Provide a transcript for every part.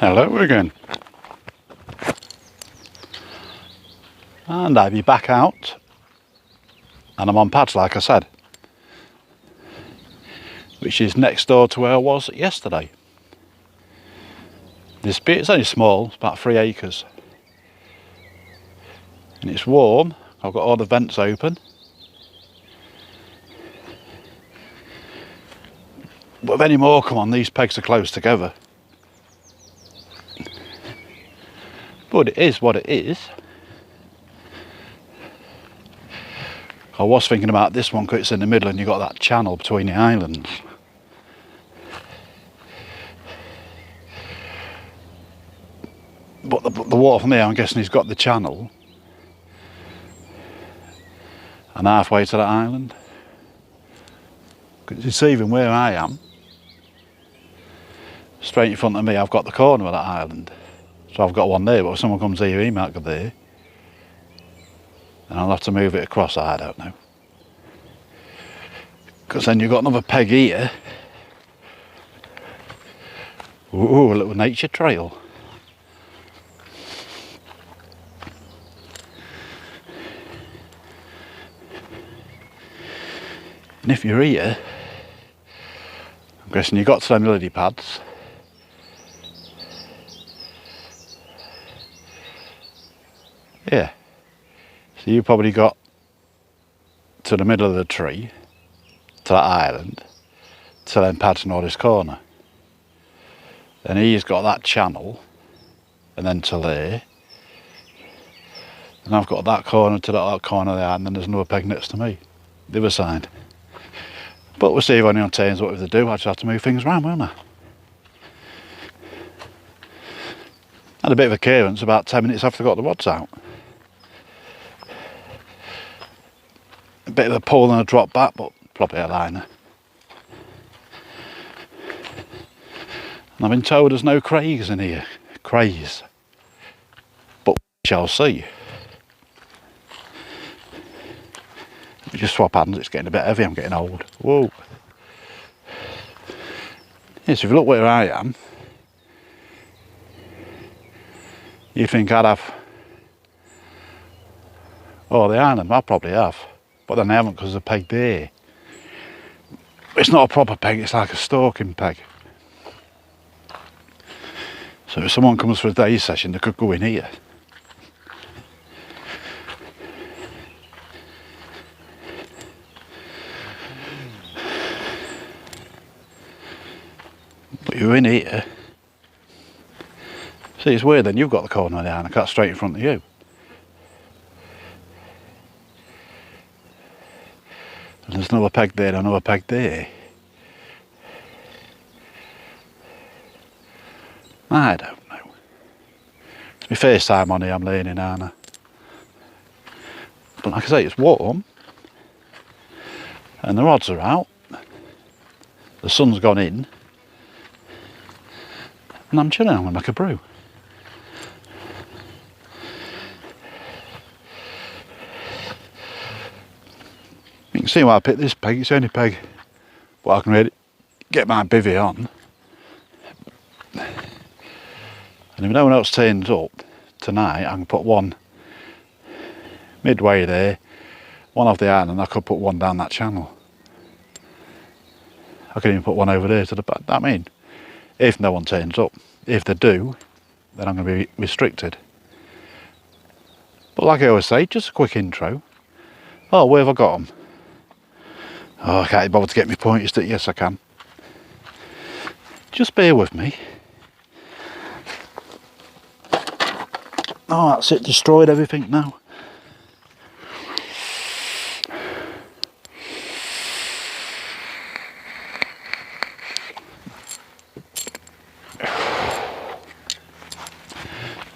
Hello again, and I'll be back out, and I'm on pads like I said, which is next door to where I was yesterday. This bit is only small, it's about 3 acres, and it's warm. I've got all the vents open, but if any more come on, these pegs are close together. But it is what it is. I was thinking about this one because it's in the middle and you've got that channel between the islands. But the water from here, I'm guessing he's got the channel and halfway to that island. Because you see, even where I am, straight in front of me, I've got the corner of that island. So I've got one there, but if someone comes here, he might go there. And I'll have to move it across, I don't know. Because then you've got another peg here. Ooh, a little nature trail. And if you're here, I'm guessing you got to them lily pads. Yeah. So you probably got to the middle of the tree, to that island, to them pads in this corner. Then he's got that channel, and then to there. And I've got that corner to that corner there, and then there's another peg next to me, the other side. But we'll see if anyone turns what they do. I just have to move things around, won't I? Had a bit of a clearance about 10 minutes after I got the rods out. A bit of a pull and a drop back, but probably a liner. And I've been told there's no crays in here. Crays. But we shall see. Let me just swap hands, it's getting a bit heavy, I'm getting old. Whoa. Yes, if you look where I am, you think I'd have, oh, the island, I probably have. But then I haven't because there's a peg there. It's not a proper peg, it's like a stalking peg. So if someone comes for a day session, they could go in here. But you're in here. See, it's weird then, you've got the corner of the island, I cut straight in front of you. And there's another peg there and another peg there. I don't know. It's my first time on here, I'm learning, aren't I? But like I say, it's warm. And the rods are out. The sun's gone in. And I'm chilling, I'm going to make a brew. You can see why I picked this peg, it's the only peg where I can really get my bivvy on. And if no one else turns up tonight, I can put one midway there, one off the island, and I could put one down that channel. I could even put one over there to the back. I mean, if no one turns up. If they do, then I'm going to be restricted. But like I always say, just a quick intro. Oh, where have I got them? Oh, I can't bother to get my pointer stick. Yes, I can. Just bear with me. Oh, that's it, destroyed everything now.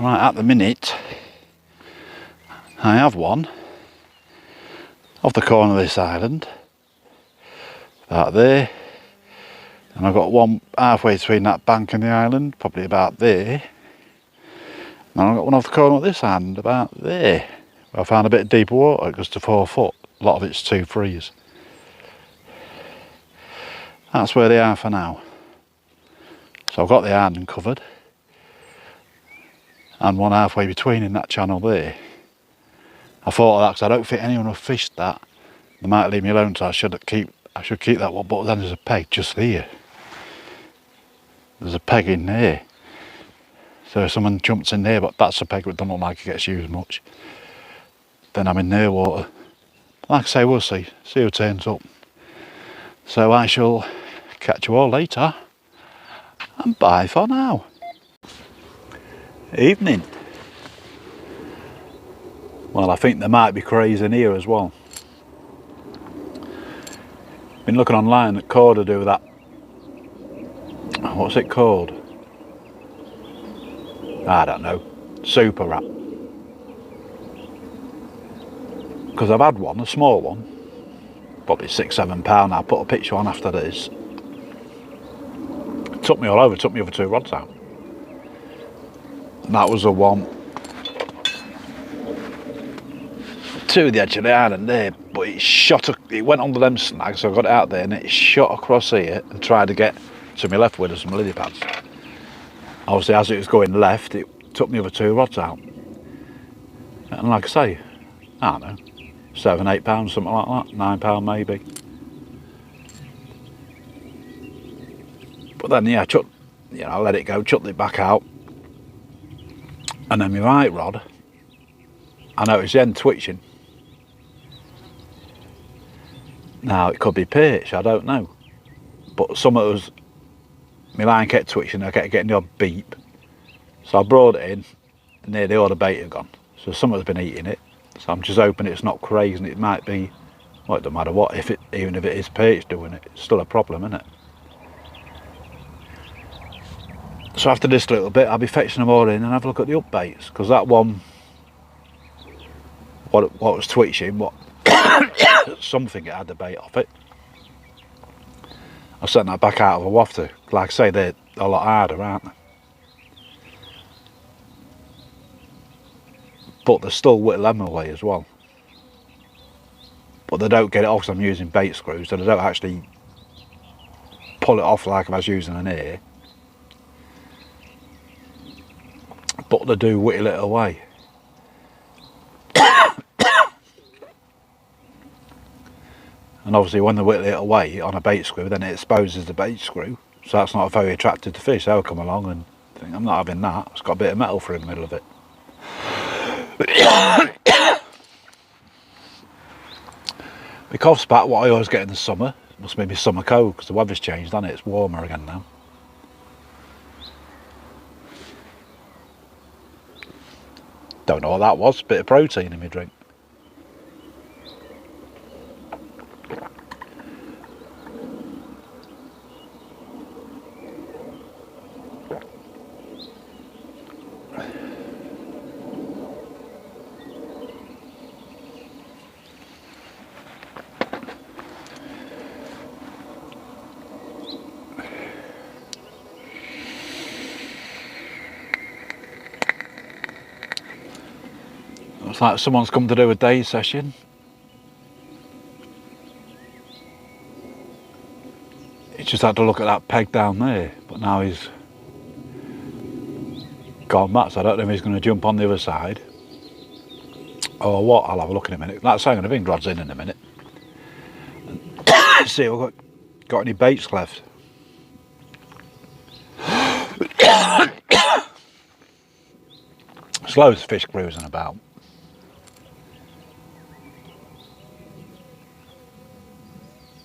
Right, at the minute, I have one off the corner of this island, about there, and I've got one halfway between that bank and the island, probably about there, and I've got one off the corner of this island, about there, where I found a bit of deeper water, it goes to 4 foot, a lot of it's 2-3s. That's where they are for now. So I've got the island covered. and one halfway between in that channel there. I thought of that because I don't think anyone will fish that. They might leave me alone, so I should keep that one. But then there's a peg just here. There's a peg in there. So if someone jumps in there, but that's a peg that doesn't look like it gets used much, then I'm in their water. Like I say, we'll see who turns up. So I shall catch you all later, and bye for now. Evening. Well, I think there might be crays in here as well. Been looking online at Corda do that. What's it called? I don't know. Super wrap. Because I've had one, a small one, probably £6–7. I put a picture on after this. It took me all over. It took me over 2 rods out. And that was the one to the edge of the island there, but it went under them snags, so I got it out there and it shot across here and tried to get to my left with some lily pads. Obviously, as it was going left, it took me over 2 rods out. And like I say, I don't know, £7–8, something like that, £9 maybe. But then, yeah, I let it go, chucked it back out. And then my right rod, I noticed the end twitching. Now, it could be perch, I don't know. But some of us, my line kept twitching, I kept getting the odd beep. So I brought it in, and nearly all the bait had gone. So someone's been eating it. So I'm just hoping it's not crazy, and it might be, well, it doesn't matter what, even if it is perch doing it, it's still a problem, isn't it? So after this little bit, I'll be fetching them all in and have a look at the up baits, because that one, what was twitching, something it had the bait off it. I sent that back out of a wafter. Like I say, they're a lot harder, aren't they? But they're still whittle them away as well. But they don't get it off because I'm using bait screws, so they don't actually pull it off like if I was using an ear. But they do whittle it away. And obviously when they whittle it away on a bait screw, then it exposes the bait screw. So that's not very attractive to fish. They'll come along and think, I'm not having that. It's got a bit of metal through the middle of it. My cough spat, what I always get in the summer, must be my summer cold, because the weather's changed, hasn't it? It's warmer again now. Don't know what that was, bit of protein in my drink. Looks like someone's come to do a day session. He just had to look at that peg down there, but now he's gone back, so I don't know if he's going to jump on the other side or what. I'll have a look in a minute. That's how I'm going to bring rods in a minute. See if we've got any baits left. There's loads of fish cruising about.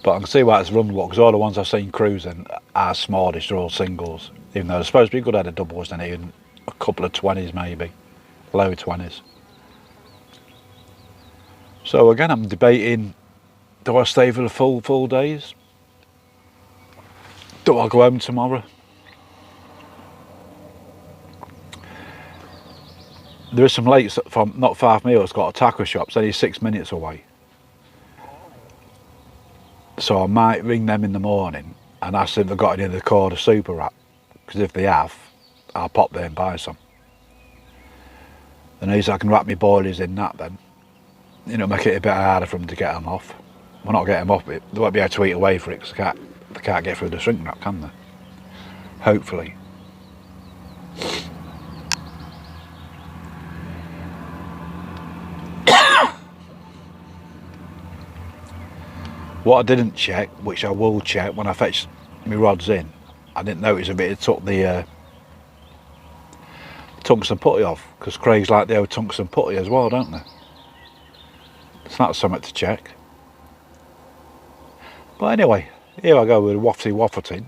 But I can see why it's run what, because all the ones I've seen cruising are smallish, they're all singles. Even though they're supposed to be good at the doubles, then even a couple of 20s maybe, low 20s. So again, I'm debating, do I stay for the full days? Do I go home tomorrow? There is some lakes from not far from here that's got a tackle shop, it's only 6 minutes away. So I might ring them in the morning and ask them if they've got any of the Corda super wrap, because if they have, I'll pop there and buy some. And at least I can wrap my boilies in that then. You know, make it a bit harder for them to get them off. Well, not get them off, but they won't be able to eat away for it because they can't get through the shrink wrap, can they? Hopefully. What I didn't check, which I will check when I fetch my rods in, I didn't notice if it had took the tungsten putty off, because Craig's like the old tungsten putty as well, don't they? So that's something to check. But anyway, here I go with wafty waffleting.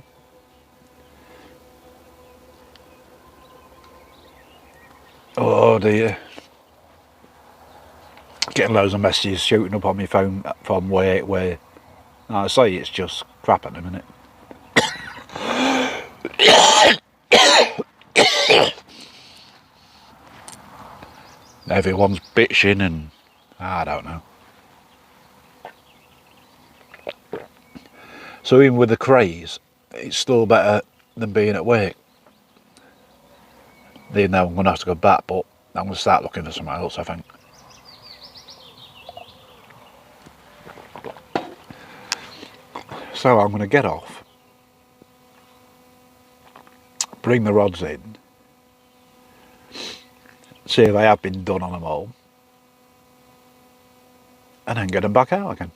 Oh dear. Getting loads of messages shooting up on my phone from where like I say, it's just crap at the minute. Everyone's bitching and I don't know. So even with the craze, it's still better than being at work. Even though I'm going to have to go back, but I'm going to start looking for somewhere else, I think. So I'm going to get off, bring the rods in, see if they have been done on them all, and then get them back out again.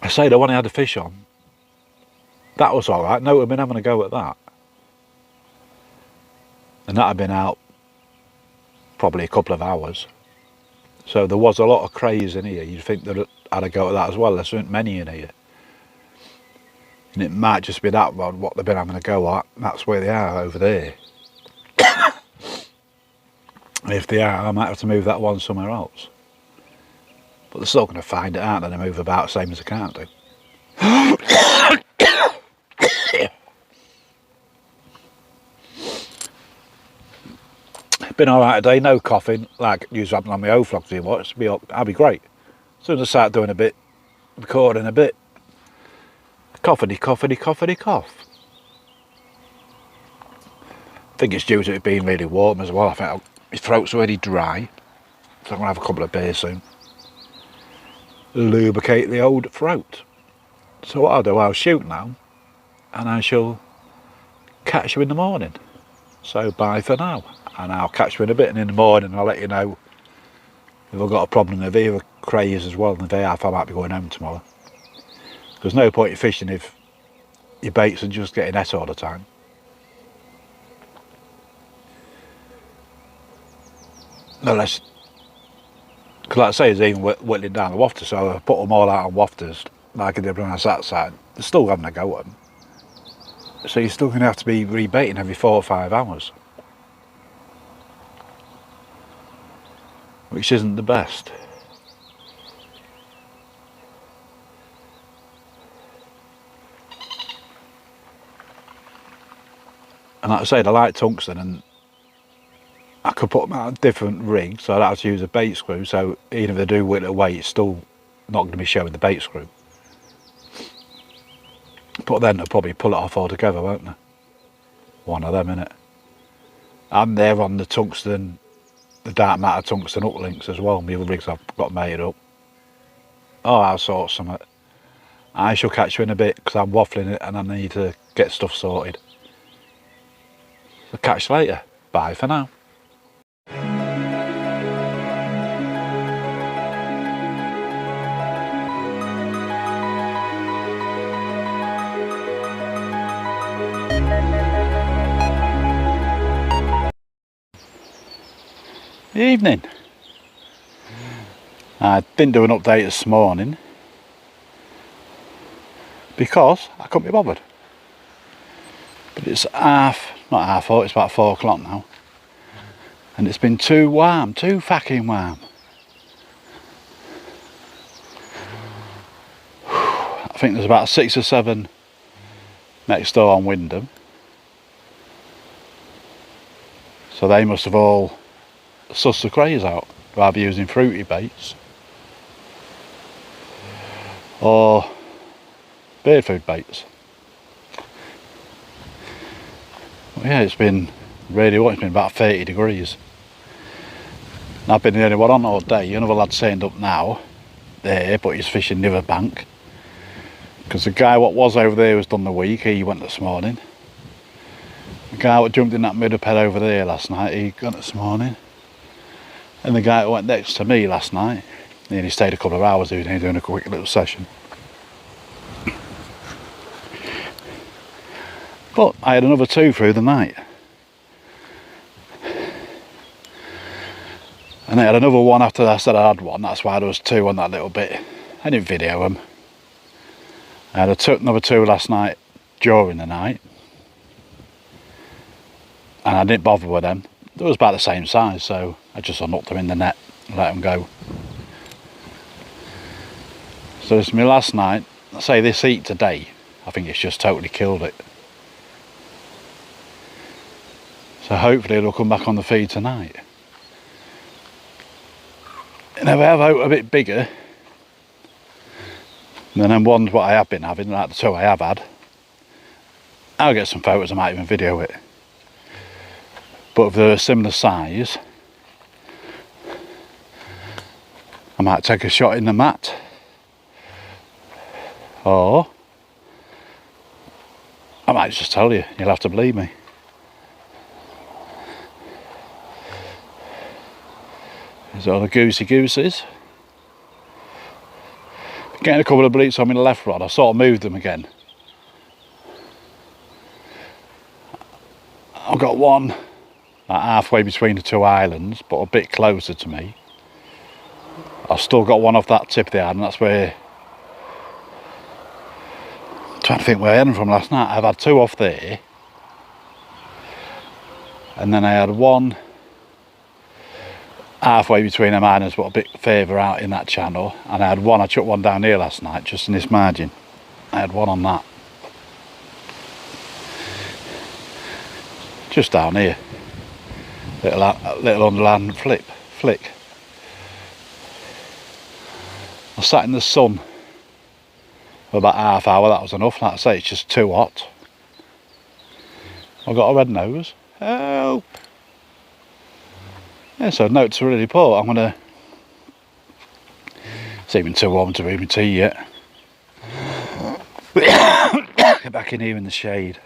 I say the one I had the fish on, that was alright. No, I've been having a go at that. And that had been out probably a couple of hours. So there was a lot of craze in here. You'd think that I'd had a go at that as well. There weren't many in here. And it might just be that one, what they've been having a go at. That's where they are, over there. And if they are, I might have to move that one somewhere else. But they're still going to find it out and they move about, same as they can't do. Been alright today, no coughing, like usually happen on my old vlogs you watch. I'll be great. As soon as I start doing a bit, recording a bit, coughity, coughity, coughity, cough. I think it's due to it being really warm as well. I think my throat's already dry, so I'm going to have a couple of beers soon. Lubricate the old throat. So what I'll do, I'll shoot now, and I shall catch you in the morning. So bye for now, and I'll catch you in a bit, and in the morning I'll let you know if I've got a problem with either craze as well, and if I have, I might be going home tomorrow. There's no point in fishing if your baits are just getting et all the time. Unless, because like I say, it's even whittling down the wafter, so I put them all out on wafters, like I did when I was outside. They're still having a go at them. So you're still going to have to be rebaiting every 4 or 5 hours. Which isn't the best. And like I said, I like tungsten, and I could put them out on different rigs, so I'd have to use a bait screw, so even if they do whittle away, it's still not going to be showing the bait screw. But then they'll probably pull it off altogether, won't they? One of them, innit? And they're on the tungsten, the dark matter tungsten uplinks as well. My other rigs I've got made up. Oh, I'll sort something. I shall catch you in a bit, because I'm waffling it and I need to get stuff sorted. So catch you later. Bye for now. Evening. I didn't do an update this morning because I couldn't be bothered. But it's not half 4, it's about 4 o'clock now. And it's been too warm, too fucking warm. I think there's about 6 or 7 next door on Wyndham. So they must have all sussed the craze out, rather using fruity baits or bird food baits. Well, yeah, it's been really hot. It's been about 30 degrees. And I've been the only one on all day. Another lad's turned up now there, but he's fishing the other bank, because the guy what was over there was done the week. He went this morning. The guy that jumped in that middle ped over there last night, he got this morning. And the guy that went next to me last night, He only stayed a couple of hours doing a quick little session. But I had another 2 through the night. And I had another one after I said I had one. That's why there was 2 on that little bit. I didn't video them. I had another 2 last night during the night. And I didn't bother with them. They was about the same size, so I just unhooked them in the net and let them go. So this is my last night. I say this heat today, I think it's just totally killed it. So hopefully it'll come back on the feed tonight. And if I have out a bit bigger than them ones what I have been having, like the 2 I have had, I'll get some photos, I might even video it. But if they're a similar size, I might take a shot in the mat. Or I might just tell you, you'll have to believe me. There's all the goosies. Getting a couple of bleats on my left rod, I sort of moved them again. I've got one like halfway between the 2 islands, but a bit closer to me. I've still got one off that tip of the island, that's where... I'm trying to think where I had them from last night. I've had 2 off there. And then I had one halfway between them islands, but a bit further out in that channel. And I had one, I chucked one down here last night, just in this margin. I had one on that. Just down here. Little underland flick. I sat in the sun for about half hour, that was enough. Like I say, it's just too hot. I've got a red nose. Help! Yeah, so note to really report. I'm gonna... It's even too warm to brew my tea yet. Get back in here in the shade.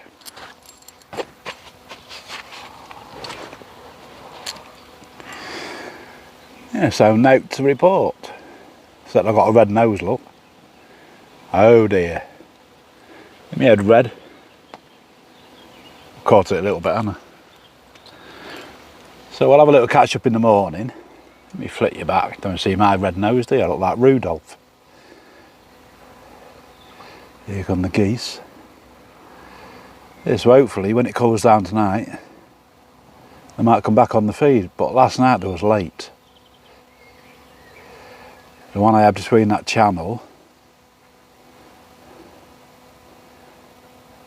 Yeah, so note to report. Except I've got a red nose, look. Oh dear. Let me head red. Caught it a little bit, haven't I? So we'll have a little catch up in the morning. Let me flick you back. Don't see my red nose, do you? I look like Rudolph. Here come the geese. Yeah, so hopefully when it cools down tonight, they might come back on the feed. But last night they was late. The one I had between that channel,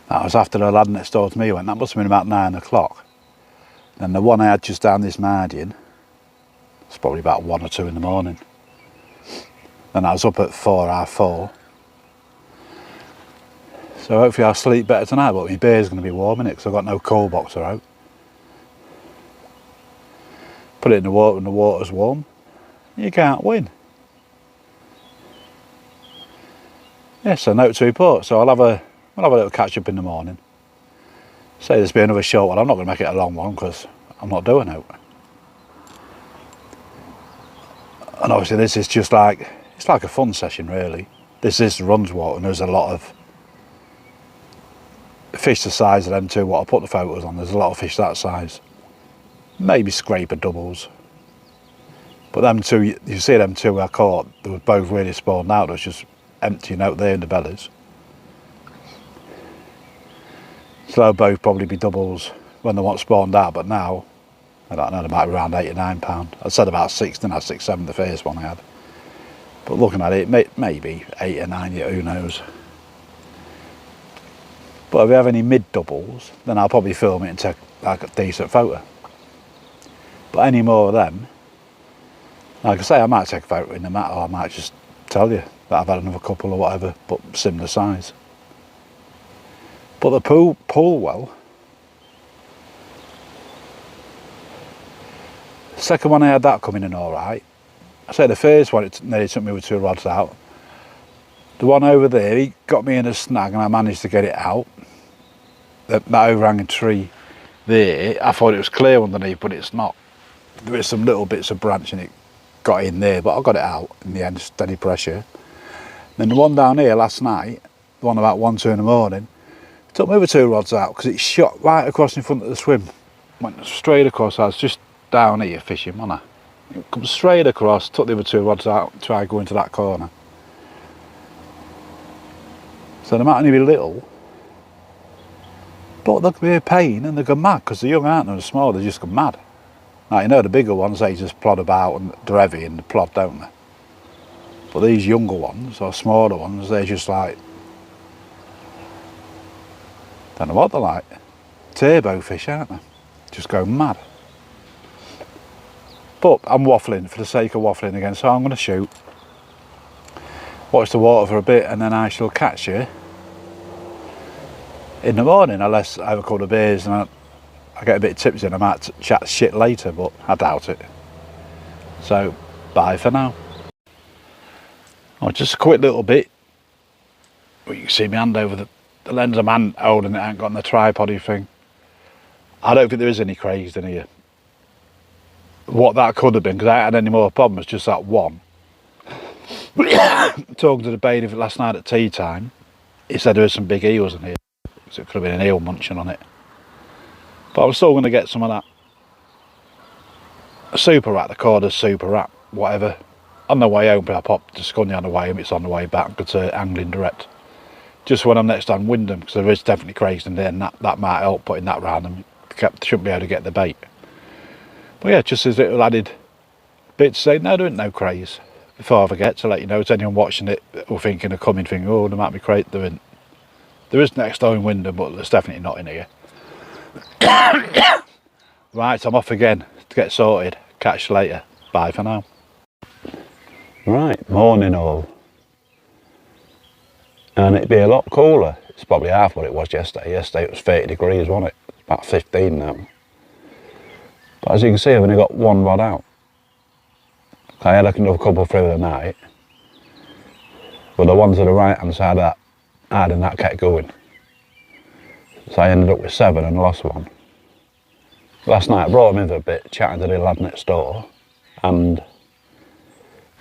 that was after the lad next door to me went. That must have been about 9 o'clock. Then the one I had just down this margin, it's probably about 1 or 2 in the morning. Then I was up at 4, half 4. So hopefully I'll sleep better tonight, but my beer's going to be warm in it because I've got no cold boxer out. Put it in the water when the water's warm. You can't win. Yeah, so note to report. So we'll have a little catch up in the morning. Say there's been another short one. I'm not going to make it a long one because I'm not doing it. And obviously this is just like, it's like a fun session really. This is the runs water and there's a lot of fish the size of them 2 what I put the photos on. There's a lot of fish that size. Maybe scraper doubles. But them 2, you see them 2 I caught, they were both really spawned out. It was just emptying out there in the bellies. So they'll both probably be doubles when they want spawned out, but now, I don't know, they might be around 8 or 9 pound. I said about 6, then I had 6, 7 the first one I had. But looking at it, maybe 8 or 9 yet, who knows. But if we have any mid doubles, then I'll probably film it and take like a decent photo. But any more of them, like I say, I might take a photo in the mat, or I might just tell you that I've had another couple or whatever, but similar size. But the pool well, the second one I had that coming in alright. I say the first one, it nearly took me with 2 rods out. The one over there, he got me in a snag and I managed to get it out. That overhanging tree there, I thought it was clear underneath, but it's not. There is some little bits of branch and it got in there, but I got it out in the end, steady pressure. Then the one down here last night, the one about 1, 2 in the morning, took my other 2 rods out because it shot right across in front of the swim. Went straight across. I was just down here fishing, wasn't I? It come straight across, took the other 2 rods out, tried going to that corner. So they might only be little, but they'll be a pain and they go mad because they're young, aren't they? They're small, they just go mad. Now, you know, the bigger ones, they just plod about and they're heavy and they plod, don't they? But these younger ones, or smaller ones, they're just like, don't know what they're like. Turbo fish, aren't they? Just go mad. But I'm waffling for the sake of waffling again, so I'm going to shoot, watch the water for a bit, and then I shall catch you in the morning, unless I have a couple of beers and I get a bit tipsy and I might chat shit later, but I doubt it. So, bye for now. Oh, just a quick little bit. Well, you can see my hand over the lens of my hand holding it, I ain't got on the tripod thing. I don't think there is any crays in here. What that could have been, because I ain't had any more problems, just that one. Talking to the bailiff last night at tea time, he said there was some big eels in here, so it could have been an eel munching on it. But I'm still going to get some of that super rat, the Corder's super rat, whatever. On the way home, I popped the scunny on the way home, it's on the way back, but angling direct. Just when I'm next on Wyndham, because there is definitely crays in there, and that might help putting that round them. Shouldn't be able to get the bait. But yeah, just as little added bit to say, no, there ain't no crays. Before I forget to let you know, to anyone watching it or thinking of coming, thinking, oh, there might be crays, there isn't. There is next door in Wyndham, but there's definitely not in here. Right, I'm off again to get sorted. Catch you later. Bye for now. Right, morning all. And it'd be a lot cooler. It's probably half what it was yesterday. Yesterday it was 30 degrees, wasn't it? It's about 15 now. But as you can see, I've only got 1 rod out. I had another couple through the night. But the ones to the right hand side that I had and that kept going. So I ended up with 7 and lost 1. Last night I brought them in for a bit, chatting to the lad next door, and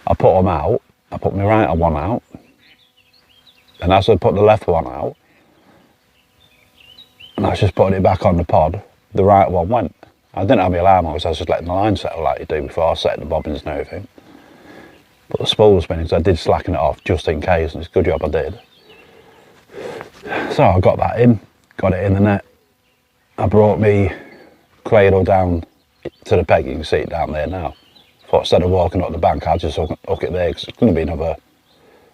I put them out. I put my right one out, and as I put the left one out, and I was just putting it back on the pod, the right one went. I didn't have my alarm on, because I was just letting the line settle like you do before I set the bobbins and everything. But the spool was spinning, so I did slacken it off just in case, and it's a good job I did. So I got that in, got it in the net. I brought me cradle down to the peg, you can see it down there now. Thought instead of walking up the bank, I'd just hook it there, because it's going to be another,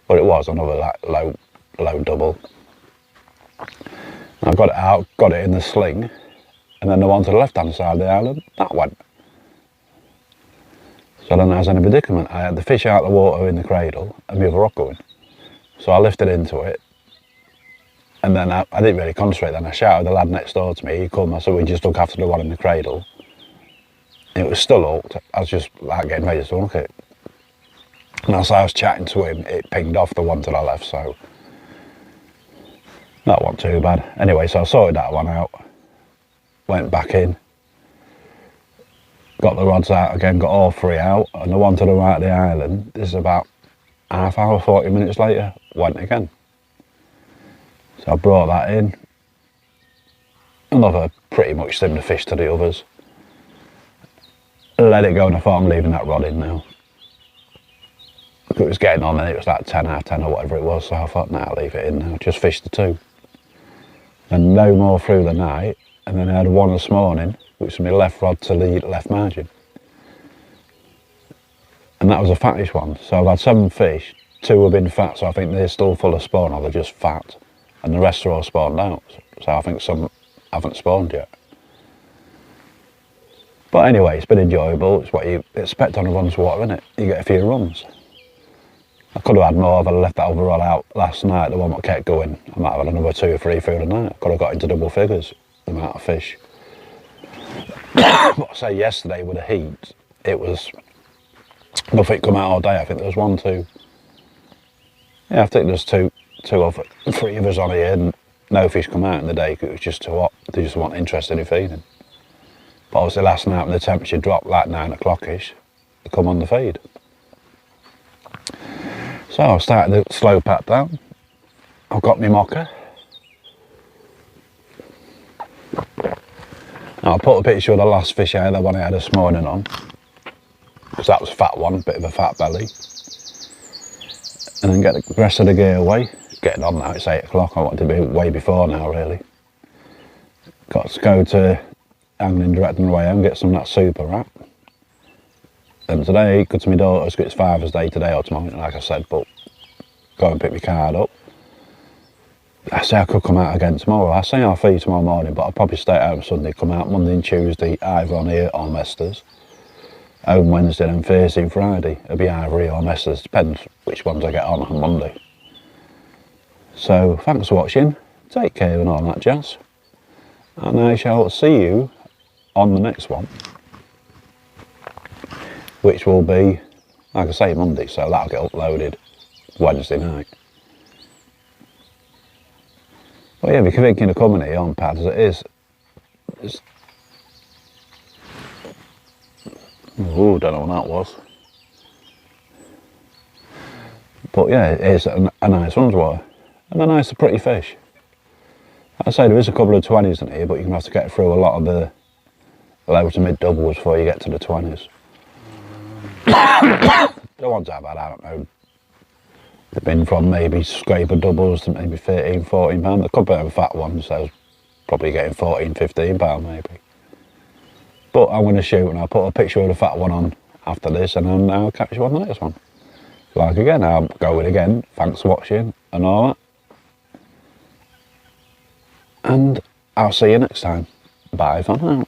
well it was, another like low double. I got it out, got it in the sling, and then the one to the left hand side of the island, that went. So then I was in a predicament. I had the fish out of the water in the cradle and my other rock going. So I lifted into it, and then I didn't really concentrate then. I shouted the lad next door to me, he called me, so we just look after the one in the cradle. It was still hooked. I was just like getting ready to hook it. And as I was chatting to him, it pinged off the one to the left, so that wasn't too bad. Anyway, so I sorted that one out, went back in, got the rods out again, got all 3 out, and the one to the right of the island, this is about half hour, 40 minutes later, went again. So I brought that in. Another pretty much similar fish to the others. Let it go, and I thought I'm leaving that rod in now. It was getting on, and it was like 10, half 10 or whatever it was, so I thought, nah, I'll leave it in now. Just fished the 2. And no more through the night, and then I had one this morning, which was my left rod to the left margin. And that was a fattish one. So I've had 7 fish, 2 have been fat, so I think they're still full of spawn, or they're just fat. And the rest are all spawned out. So I think some haven't spawned yet. But anyway, it's been enjoyable. It's what you expect on a run's water, isn't it? You get a few runs. I could have had more if I left that overall out last night, the one that kept going. I might have had another 2 or 3 through the night. I could have got into double figures, the amount of fish. But I say yesterday with the heat, it was nothing come out all day. I think there was 1, 2. Yeah, I think there's 2 or 3 of us on here, and no fish come out in the day because it was just too hot. They just weren't interested in feeding. But obviously last night when the temperature dropped like 9 o'clock-ish, they come on the feed. So I've started the slow pat down. I've got my mocker. I'll put a picture of the last fish I had, the one I had this morning on, because that was a fat one, bit of a fat belly. And then get the rest of the gear away. It's getting on now, it's 8 o'clock, I want to be way before now really. Got to go to Angling Direct on the way home, get some of that super wrap. And today, go to my daughter's, it's Father's Day today or tomorrow, like I said, but go and pick my card up. I say I could come out again tomorrow. I say I'll feed tomorrow morning, but I'll probably stay at home Sunday, come out Monday and Tuesday, either on here or Mesters. Home Wednesday and Thursday and Friday. It'll be either here or Mesters, depends which ones I get on Monday. So, thanks for watching, take care and all that jazz. And I shall see you on the next one, which will be, like I say, Monday, so that'll get uploaded Wednesday night. Well, yeah, if you're thinking of coming here on pads, it is. Oh, don't know what that was. But yeah, it is a nice one's water. And a nice, pretty fish. Like I say, there is a couple of 20s in here, but you're going to have to get through a lot of the low to mid doubles before you get to the 20s. The ones I've had, I don't know. They've been from maybe scraper doubles to maybe 13, 14 pounds. A couple of fat ones, so probably getting 14, 15 pounds maybe. But I'm going to shoot and I'll put a picture of the fat one on after this, and then I'll catch you on the next one. Like again, I'll go with again. Thanks for watching and all that. And I'll see you next time. Bye for now.